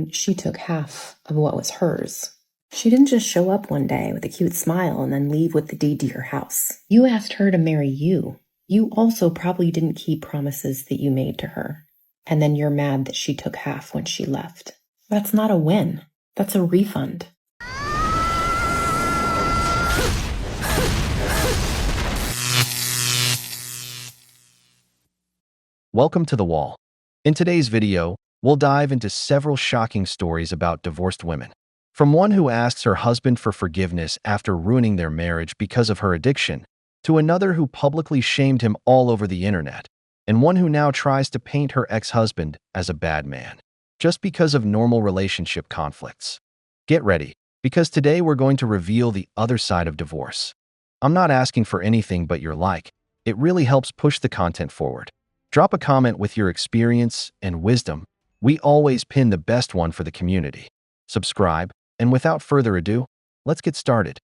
then she took half of what was hers. She didn't just show up one day with a cute smile and then leave with the deed to your house. You asked her to marry you. You also probably didn't keep promises that you made to her. And then you're mad that she took half when she left. That's not a win. That's a refund. Welcome to The Wall. In today's video, we'll dive into several shocking stories about divorced women. From one who asks her husband for forgiveness after ruining their marriage because of her addiction, to another who publicly shamed him all over the internet, and one who now tries to paint her ex-husband as a bad man, just because of normal relationship conflicts. Get ready, because today we're going to reveal the other side of divorce. I'm not asking for anything but your like. It really helps push the content forward. Drop a comment with your experience and wisdom. We always pin the best one for the community. Subscribe, and without further ado, let's get started.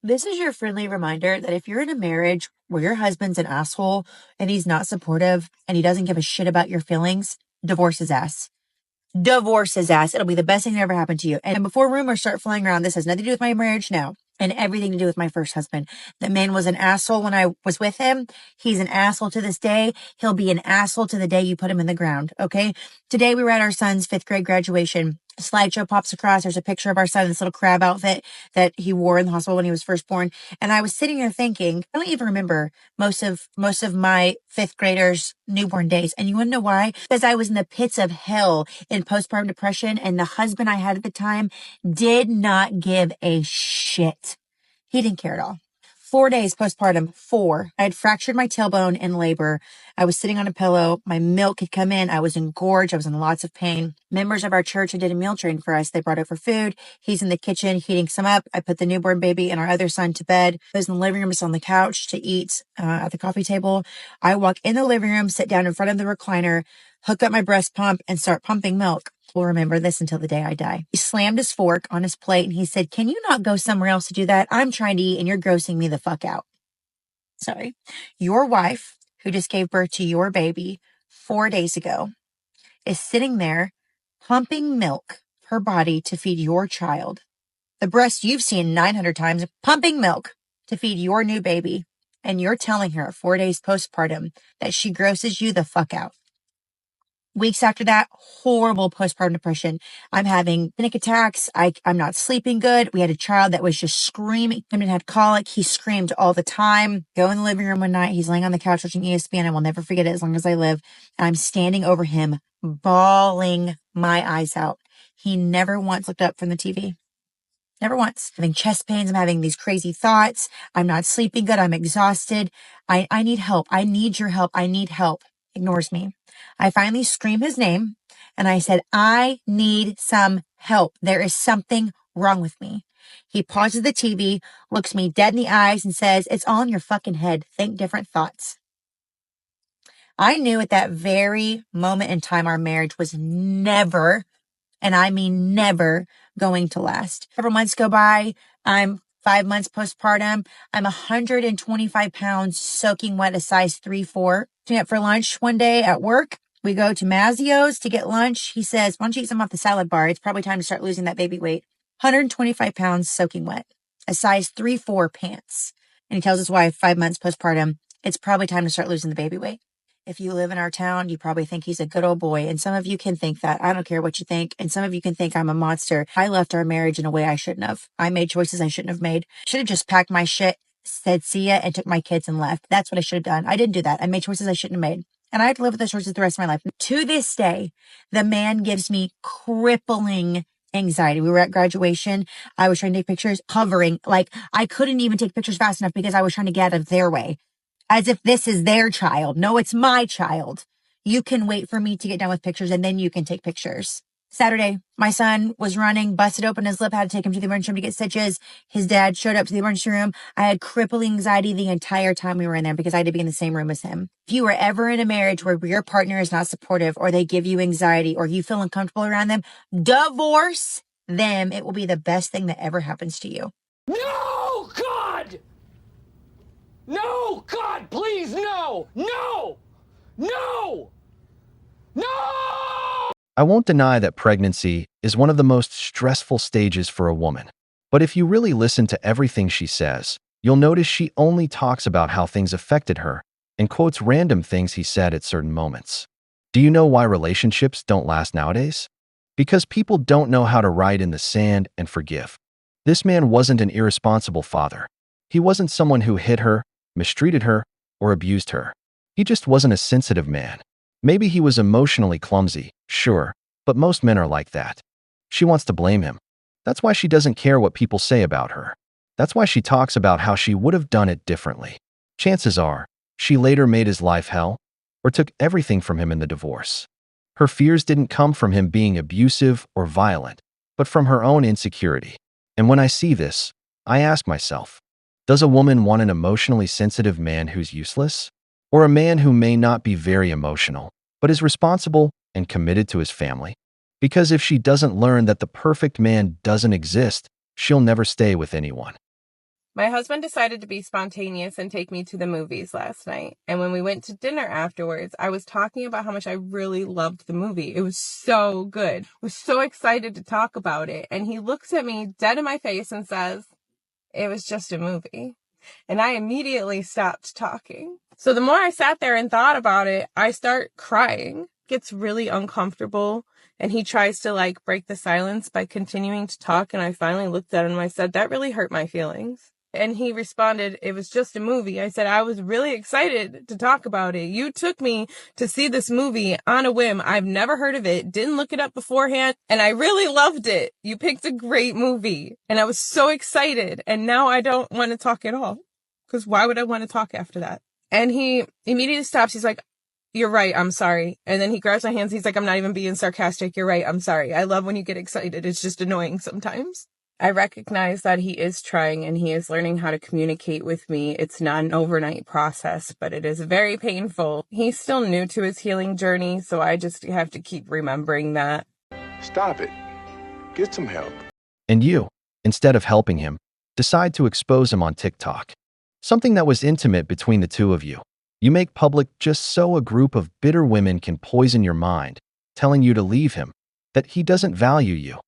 This is your friendly reminder that if you're in a marriage where your husband's an asshole and he's not supportive and he doesn't give a shit about your feelings, divorce his ass. Divorce his ass. It'll be the best thing that ever happened to you. And before rumors start flying around, this has nothing to do with my marriage now and everything to do with my first husband. That man was an asshole when I was with him. He's an asshole to this day. He'll be an asshole to the day you put him in the ground. Okay. Today we were at our son's 5th grade graduation. A slideshow pops across. There's a picture of our son in this little crab outfit that he wore in the hospital when he was first born. And I was sitting there thinking, I don't even remember most of my 5th graders' newborn days. And you want to know why? Because I was in the pits of hell in postpartum depression, and the husband I had at the time did not give a shit. He didn't care at all. 4 days postpartum, 4. I had fractured my tailbone in labor. I was sitting on a pillow. My milk had come in. I was engorged. I was in lots of pain. Members of our church did a meal train for us. They brought over food. He's in the kitchen heating some up. I put the newborn baby and our other son to bed. I was in the living room, just on the couch to eat at the coffee table. I walk in the living room, sit down in front of the recliner, hook up my breast pump, and start pumping milk. We'll remember this until the day I die. He slammed his fork on his plate and he said, "Can you not go somewhere else to do that? I'm trying to eat and you're grossing me the fuck out." Sorry. Your wife, who just gave birth to your baby 4 days ago, is sitting there pumping milk, her body, to feed your child. The breast you've seen 900 times, pumping milk to feed your new baby. And you're telling her at 4 days postpartum that she grosses you the fuck out. Weeks after that, horrible postpartum depression. I'm having panic attacks. I'm not sleeping good. We had a child that was just screaming. Him had colic. He screamed all the time. Go in the living room one night. He's laying on the couch watching ESPN. I will never forget it as long as I live. And I'm standing over him, bawling my eyes out. He never once looked up from the TV. Never once. Having chest pains. I'm having these crazy thoughts. I'm not sleeping good. I'm exhausted. I need help. I need your help. I need help. Ignores me. I finally scream his name and I said, "I need some help. There is something wrong with me." He pauses the TV, looks me dead in the eyes and says, "It's all in your fucking head. Think different thoughts." I knew at that very moment in time our marriage was never, and I mean never, going to last. Several months go by. I'm 5 months postpartum. I'm 125 pounds, soaking wet, a size 3-4. Up for lunch one day at work. We go to Mazzio's to get lunch. He says, "Why don't you eat some off the salad bar? It's probably time to start losing that baby weight." 125 pounds, soaking wet, a size 3-4 pants. And he tells his wife, 5 months postpartum, "It's probably time to start losing the baby weight." If you live in our town, you probably think he's a good old boy. And some of you can think that. I don't care what you think. And some of you can think I'm a monster. I left our marriage in a way I shouldn't have. I made choices I shouldn't have made. Should have just packed my shit, said see ya, and took my kids and left. That's what I should have done. I didn't do that. I made choices I shouldn't have made. And I have to live with those choices the rest of my life. To this day, the man gives me crippling anxiety. We were at graduation. I was trying to take pictures, hovering. Like I couldn't even take pictures fast enough because I was trying to get out of their way. As if this is their child. No, it's my child. You can wait for me to get done with pictures and then you can take pictures. Saturday, my son was running, busted open his lip, had to take him to the emergency room to get stitches. His dad showed up to the emergency room. I had crippling anxiety the entire time we were in there because I had to be in the same room as him. If you are ever in a marriage where your partner is not supportive or they give you anxiety or you feel uncomfortable around them, divorce them. It will be the best thing that ever happens to you. No, God! No, God, please, no! No! No! No! I won't deny that pregnancy is one of the most stressful stages for a woman. But if you really listen to everything she says, you'll notice she only talks about how things affected her and quotes random things he said at certain moments. Do you know why relationships don't last nowadays? Because people don't know how to write in the sand and forgive. This man wasn't an irresponsible father. He wasn't someone who hit her, mistreated her, or abused her. He just wasn't a sensitive man. Maybe he was emotionally clumsy, sure, but most men are like that. She wants to blame him. That's why she doesn't care what people say about her. That's why she talks about how she would have done it differently. Chances are, she later made his life hell or took everything from him in the divorce. Her fears didn't come from him being abusive or violent, but from her own insecurity. And when I see this, I ask myself, does a woman want an emotionally sensitive man who's useless? Or a man who may not be very emotional, but is responsible and committed to his family? Because if she doesn't learn that the perfect man doesn't exist, she'll never stay with anyone. My husband decided to be spontaneous and take me to the movies last night. And when we went to dinner afterwards, I was talking about how much I really loved the movie. It was so good. I was so excited to talk about it. And he looks at me dead in my face and says, "It was just a movie." And I immediately stopped talking. So the more I sat there and thought about it, I start crying. It gets really uncomfortable. And he tries to break the silence by continuing to talk. And I finally looked at him and I said, "That really hurt my feelings." And he responded, "It was just a movie." I said, "I was really excited to talk about it. You took me to see this movie on a whim. I've never heard of it, didn't look it up beforehand, and I really loved it. You picked a great movie." And I was so excited. And now I don't want to talk at all. Because why would I want to talk after that? And he immediately stops. He's like, "You're right. I'm sorry." And then he grabs my hands. He's like, "I'm not even being sarcastic. You're right. I'm sorry. I love when you get excited. It's just annoying sometimes." I recognize that he is trying and he is learning how to communicate with me. It's not an overnight process, but it is very painful. He's still new to his healing journey, so I just have to keep remembering that. Stop it. Get some help. And you, instead of helping him, decide to expose him on TikTok. Something that was intimate between the two of you. You make public just so a group of bitter women can poison your mind, telling you to leave him, that he doesn't value you,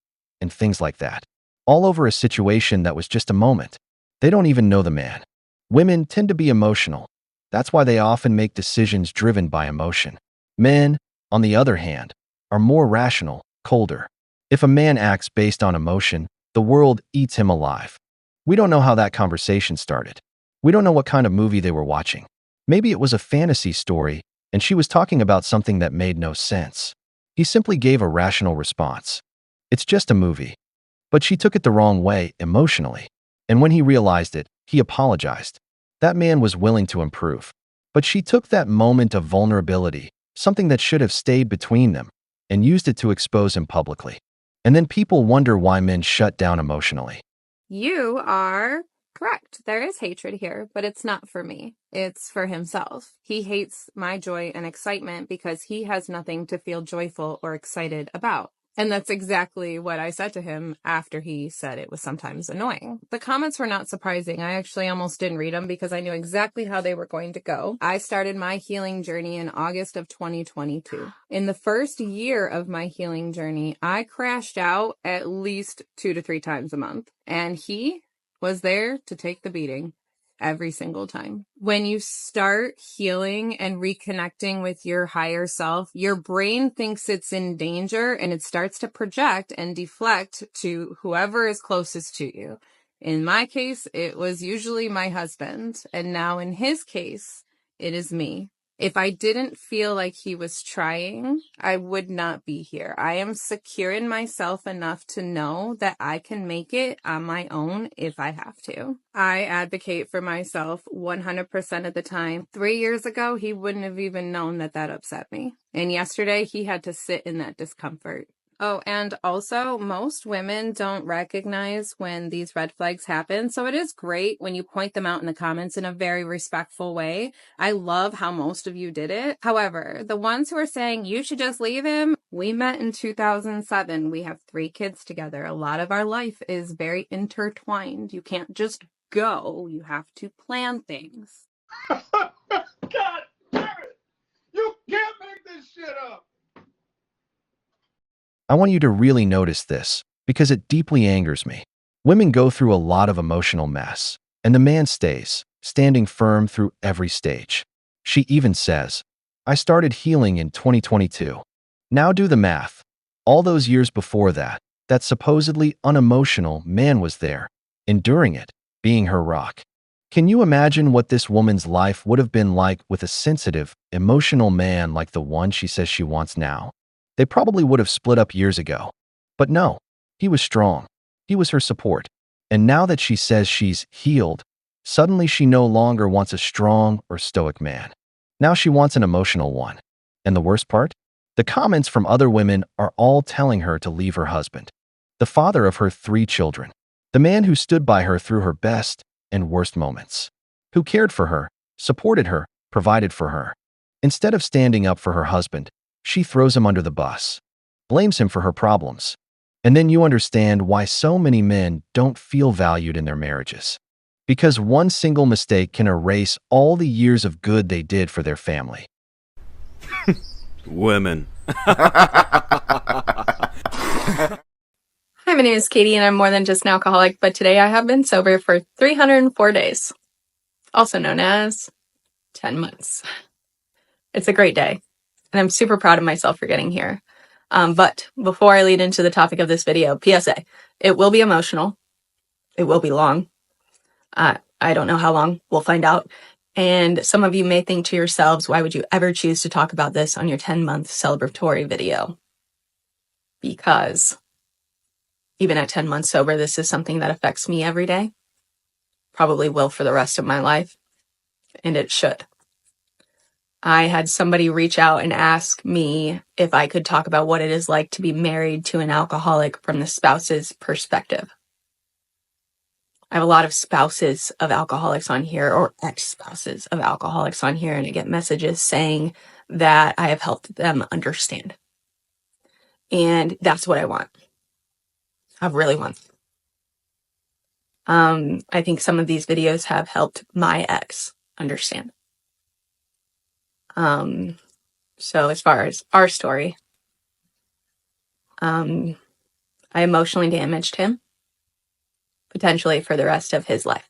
and things like that. All over a situation that was just a moment. They don't even know the man. Women tend to be emotional. That's why they often make decisions driven by emotion. Men, on the other hand, are more rational, colder. If a man acts based on emotion, the world eats him alive. We don't know how that conversation started. We don't know what kind of movie they were watching. Maybe it was a fantasy story, and she was talking about something that made no sense. He simply gave a rational response. It's just a movie. But she took it the wrong way, emotionally. And when he realized it, he apologized. That man was willing to improve. But she took that moment of vulnerability, something that should have stayed between them, and used it to expose him publicly. And then people wonder why men shut down emotionally. You are correct. There is hatred here, but it's not for me. It's for himself. He hates my joy and excitement because he has nothing to feel joyful or excited about. And that's exactly what I said to him after he said it was sometimes annoying. The comments were not surprising. I actually almost didn't read them because I knew exactly how they were going to go. I started my healing journey in August of 2022. In the first year of my healing journey, I crashed out at least 2 to 3 times a month. And he was there to take the beating every single time. When you start healing and reconnecting with your higher self, your brain thinks it's in danger and it starts to project and deflect to whoever is closest to you. In my case, it was usually my husband. And now in his case, it is me. If I didn't feel like he was trying, I would not be here. I am secure in myself enough to know that I can make it on my own if I have to. I advocate for myself 100% of the time. 3 years ago, he wouldn't have even known that that upset me. And yesterday, he had to sit in that discomfort. Oh, and also, most women don't recognize when these red flags happen. So it is great when you point them out in the comments in a very respectful way. I love how most of you did it. However, the ones who are saying you should just leave him, we met in 2007. We have 3 kids together. A lot of our life is very intertwined. You can't just go. You have to plan things. God damn it! You can't make this shit up! I want you to really notice this because it deeply angers me. Women go through a lot of emotional mess, and the man stays, standing firm through every stage. She even says, I started healing in 2022. Now do the math. All those years before that, that supposedly unemotional man was there, enduring it, being her rock. Can you imagine what this woman's life would have been like with a sensitive, emotional man like the one she says she wants now? They probably would have split up years ago. But no, he was strong. He was her support. And now that she says she's healed, suddenly she no longer wants a strong or stoic man. Now she wants an emotional one. And the worst part? The comments from other women are all telling her to leave her husband, the father of her 3 children, the man who stood by her through her best and worst moments, who cared for her, supported her, provided for her. Instead of standing up for her husband, she throws him under the bus, blames him for her problems. And then you understand why so many men don't feel valued in their marriages. Because one single mistake can erase all the years of good they did for their family. Women. Hi, my name is Katie, and I'm more than just an alcoholic, but today I have been sober for 304 days, also known as 10 months. It's a great day, and I'm super proud of myself for getting here. But before I lead into the topic of this video, PSA, it will be emotional. It will be long. I don't know how long. We'll find out. And some of you may think to yourselves, why would you ever choose to talk about this on your 10-month celebratory video? Because even at 10 months sober, this is something that affects me every day. Probably will for the rest of my life. And it should. I had somebody reach out and ask me if I could talk about what it is like to be married to an alcoholic from the spouse's perspective. I have a lot of spouses of alcoholics on here, or ex-spouses of alcoholics on here, and I get messages saying that I have helped them understand. And that's what I want. I really want. I think some of these videos have helped my ex understand. So as far as our story, I emotionally damaged him, potentially for the rest of his life.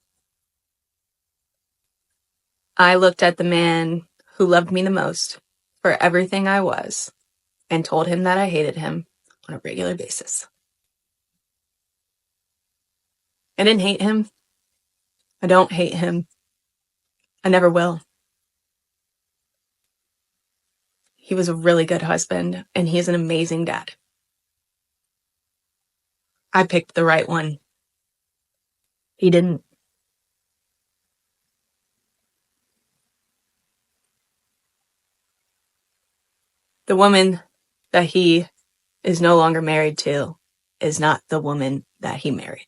I looked at the man who loved me the most for everything I was and told him that I hated him on a regular basis. I didn't hate him. I don't hate him. I never will. He was a really good husband, and he is an amazing dad. I picked the right one. He didn't. The woman that he is no longer married to is not the woman that he married.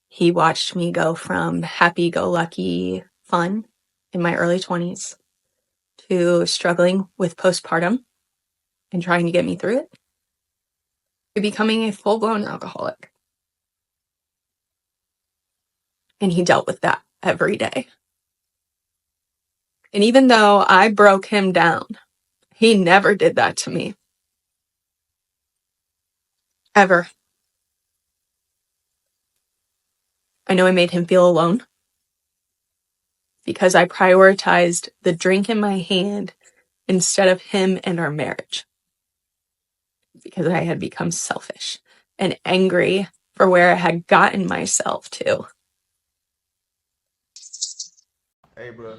He watched me go from happy-go-lucky fun in my early 20s to struggling with postpartum and trying to get me through it, to becoming a full-blown alcoholic. And he dealt with that every day. And even though I broke him down, he never did that to me. Ever. I know I made him feel alone because I prioritized the drink in my hand instead of him and our marriage. Because I had become selfish and angry for where I had gotten myself to. Hey, bro.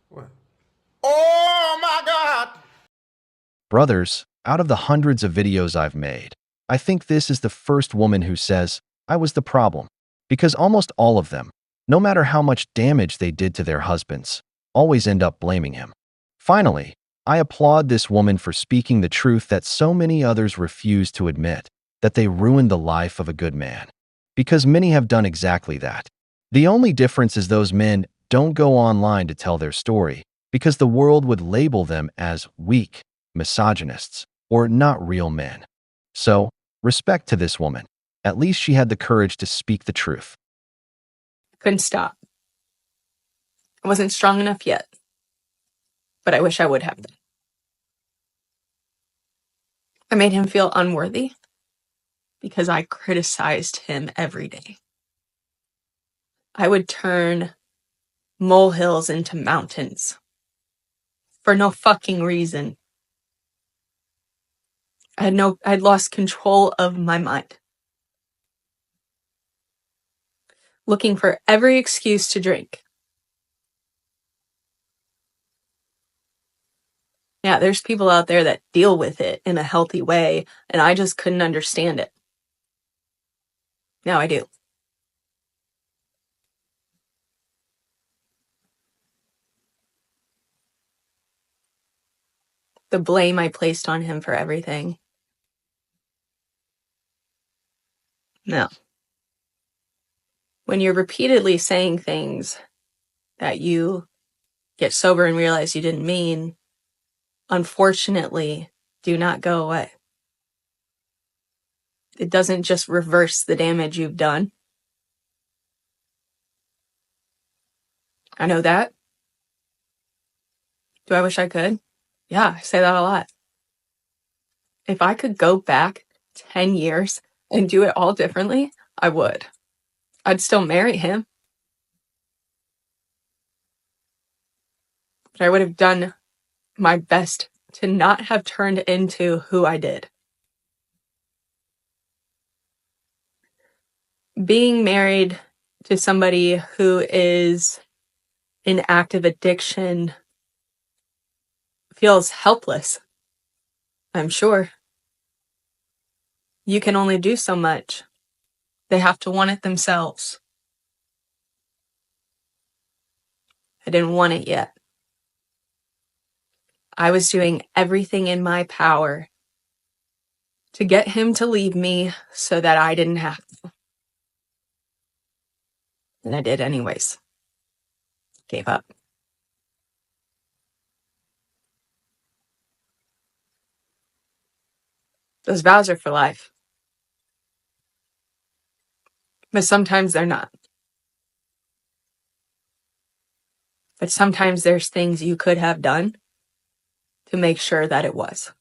What? Oh, my God! Brothers, out of the hundreds of videos I've made, I think this is the first woman who says, I was the problem. Because almost all of them, no matter how much damage they did to their husbands, always end up blaming him. Finally, I applaud this woman for speaking the truth that so many others refuse to admit, that they ruined the life of a good man. Because many have done exactly that. The only difference is those men don't go online to tell their story, because the world would label them as weak, misogynists, or not real men. So, respect to this woman. At least she had the courage to speak the truth. Couldn't stop. I wasn't strong enough yet, but I wish I would have been. I made him feel unworthy because I criticized him every day. I would turn molehills into mountains for no fucking reason. I'd lost control of my mind. Looking for every excuse to drink. Yeah, there's people out there that deal with it in a healthy way, and I just couldn't understand it. Now I do. The blame I placed on him for everything. No. When you're repeatedly saying things that you get sober and realize you didn't mean, unfortunately, do not go away. It doesn't just reverse the damage you've done. I know that. Do I wish I could? Yeah, I say that a lot. If I could go back 10 years and do it all differently, I would. I'd still marry him. But I would have done my best to not have turned into who I did. Being married to somebody who is in active addiction feels helpless, I'm sure. You can only do so much. They have to want it themselves. I didn't want it yet. I was doing everything in my power to get him to leave me so that I didn't have to. And I did anyways. Gave up. Those vows are for life. But sometimes they're not. But sometimes there's things you could have done to make sure that it was.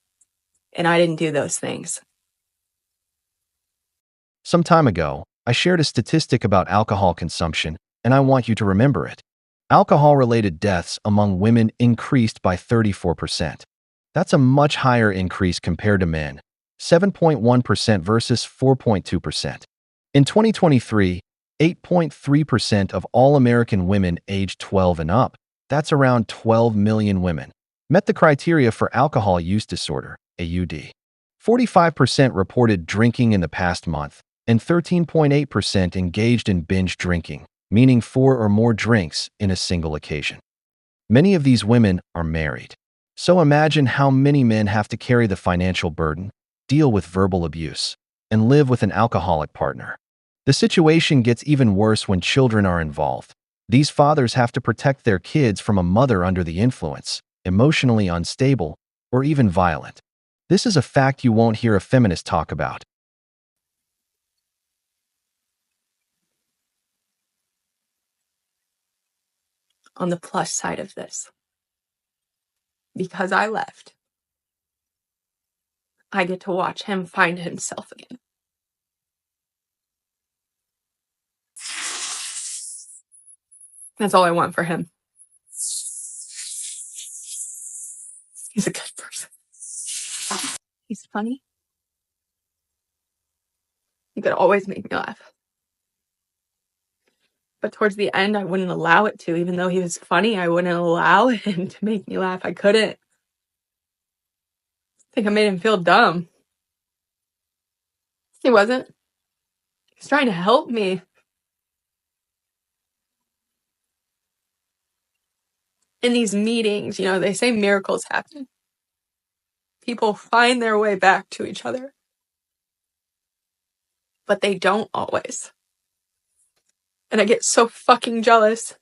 And I didn't do those things. Some time ago, I shared a statistic about alcohol consumption, and I want you to remember it. Alcohol-related deaths among women increased by 34%. That's a much higher increase compared to men, 7.1% versus 4.2%. In 2023, 8.3% of all American women aged 12 and up, that's around 12 million women, met the criteria for alcohol use disorder, AUD. 45% reported drinking in the past month, and 13.8% engaged in binge drinking, meaning 4 or more drinks in a single occasion. Many of these women are married. So imagine how many men have to carry the financial burden, deal with verbal abuse, and live with an alcoholic partner. The situation gets even worse when children are involved. These fathers have to protect their kids from a mother under the influence, emotionally unstable, or even violent. This is a fact you won't hear a feminist talk about. On the plus side of this, because I left, I get to watch him find himself again. That's all I want for him. He's a good person. He's funny. He could always make me laugh. But towards the end, I wouldn't allow it to. Even though he was funny, I wouldn't allow him to make me laugh. I couldn't. I think I made him feel dumb. He wasn't. He was trying to help me. In these meetings, they say miracles happen. People find their way back to each other. But they don't always. And I get so fucking jealous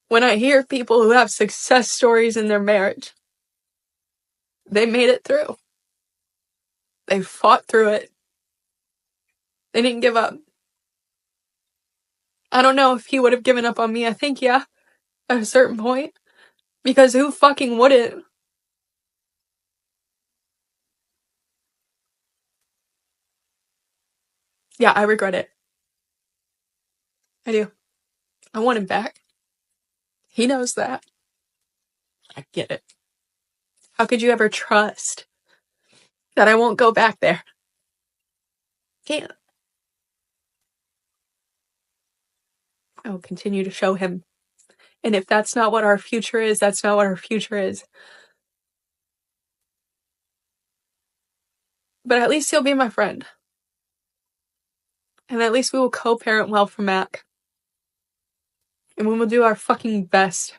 when I hear people who have success stories in their marriage. They made it through. They fought through it. They didn't give up. I don't know if he would have given up on me. I think, yeah, at a certain point. Because who fucking wouldn't? Yeah, I regret it. I do. I want him back. He knows that. I get it. How could you ever trust that I won't go back there? Can't. I will continue to show him. And if that's not what our future is, that's not what our future is. But at least he'll be my friend. And at least we will co-parent well for Mac. And we will do our fucking best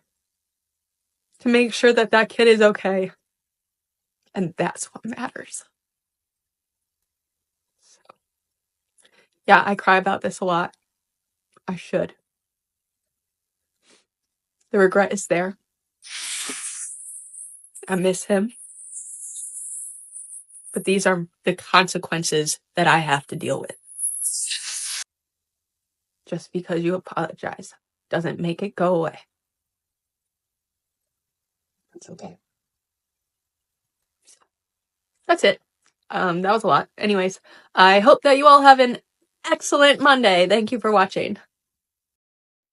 to make sure that that kid is okay. And that's what matters. So, yeah, I cry about this a lot. I should. The regret is there. I miss him. But these are the consequences that I have to deal with. Just because you apologize doesn't make it go away. That's okay. That's it. That was a lot. Anyways, I hope that you all have an excellent Monday. Thank you for watching.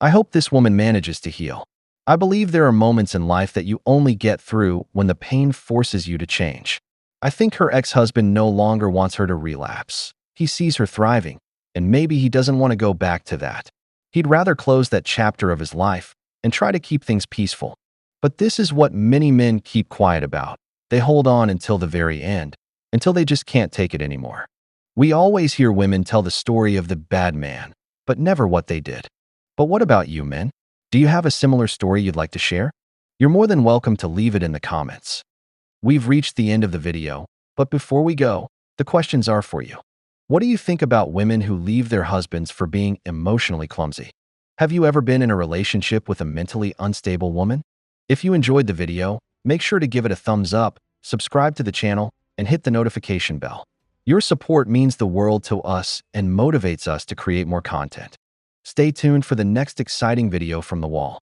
I hope this woman manages to heal. I believe there are moments in life that you only get through when the pain forces you to change. I think her ex-husband no longer wants her to relapse. He sees her thriving, and maybe he doesn't want to go back to that. He'd rather close that chapter of his life and try to keep things peaceful. But this is what many men keep quiet about. They hold on until the very end, until they just can't take it anymore. We always hear women tell the story of the bad man, but never what they did. But what about you, men? Do you have a similar story you'd like to share? You're more than welcome to leave it in the comments. We've reached the end of the video, but before we go, the questions are for you. What do you think about women who leave their husbands for being emotionally clumsy? Have you ever been in a relationship with a mentally unstable woman? If you enjoyed the video, make sure to give it a thumbs up, subscribe to the channel, and hit the notification bell. Your support means the world to us and motivates us to create more content. Stay tuned for the next exciting video from the wall.